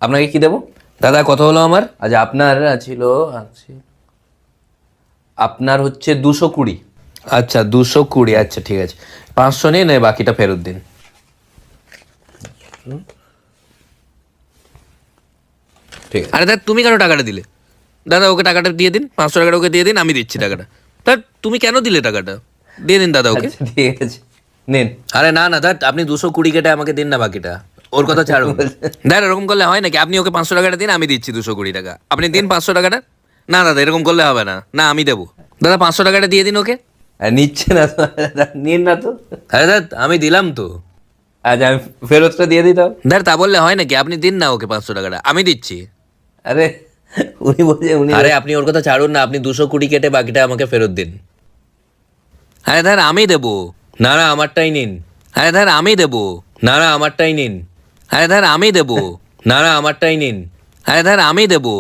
আপনাকে কি দেবো দাদা? কত হলো আমার? আচ্ছা আপনার ছিল আপনার হচ্ছে 220। আচ্ছা 220, আচ্ছা ঠিক আছে, 500 নিন, বাকিটা ফেরত দিন। ঠিক আছে। আরে দাদা তুমি কেন টাকাটা দিলে? দাদা ওকে টাকাটা দিয়ে দিন, 500 টাকাটা ওকে দিয়ে দিন, আমি দিচ্ছি টাকাটা। তা তুমি কেন দিলে টাকাটা? দিয়ে দিন দাদা ওকে। ঠিক আছে নিন। আরে না না দাদা, আপনি 220 কেটে আমাকে দিন না বাকিটা, ওর কথা ছাড়ুন। দাদা এরকম করলে হয় নাকি? আপনি ওকে 500 টাকাটা দিন, আমি দিচ্ছি 220 টাকা, আপনি দিন 500 টাকাটা। না দাদা এরকম করলে হবে না, না আমি দেবো। দাদা 500 টাকাটা দিয়ে দিন ওকে। নিচ্ছে না তো, নিন না তো। আরে দাদা আমি দিলাম তো। আচ্ছা আমি ফেরতটা দিয়ে দিতাম। দাদা তা বললে হয় নাকি? আপনি দিন না ওকে 500 টাকাটা, আমি দিচ্ছি। আরে উনি বলছে উনি, আরে আপনি ওর কথা ছাড়ুন না, আপনি 220 কেটে বাকিটা আমাকে ফেরত দিন। আরে দাদা আমি দেবো। না না আমারটাই নিন। আরে দাদা আমি দেবো। না না আমারটাই নিন। আরে দাদা আমি দেবো। না না আমারটাই নিন। আরে দাদা আমি দেবো।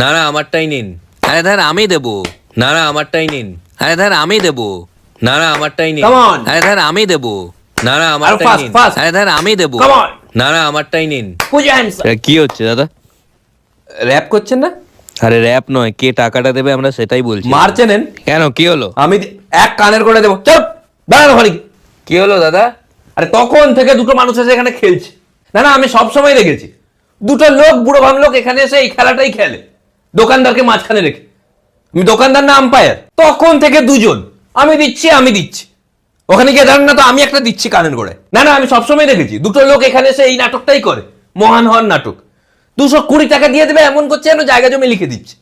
না না আমারটাই নিন। আরে দাদা আমি দেবো। না না আমারটাই নিন। আরে দাদা আমি দেবো। না না আমারটাই নিন। আরে দাদা আমি দেবো। না না আমারটাই নিন। আরে দাদা আমি দেবো। না না আমারটাই নিন। কি হচ্ছে দাদা? র‍্যাপ করছেন না? আরে র‍্যাপ নয়, কে টাকাটা দেবে আমরা সেটাই বলছি। মারছেন কেন? কি হলো? আমি এক কানের করে দেবো। চল দাঁড়ানো খালি। কি হলো দাদা? আরে তখন থেকে দুটো মানুষ এসে এখানে খেলছে। না না আমি সব সময় দেখেছি, দুটো লোক, বুড়ো ভাম লোক এখানে এসে এই খেলাটাই খেলে, দোকানদারকে মাঝখানে রেখে। আমি দোকানদার না আম্পায়ার? তখন থেকে দুজন, আমি দিচ্ছি আমি দিচ্ছি। ওখানে গিয়ে দাঁড়ান না তো, আমি একটা দিচ্ছি কানের করে। না না আমি সবসময় দেখেছি, দুটো লোক এখানে এসে এই নাটকটাই করে, মহান হওয়ার নাটক। 220 টাকা দিয়ে দেবে এমন করছে যেন জায়গা জমি লিখে দিচ্ছে।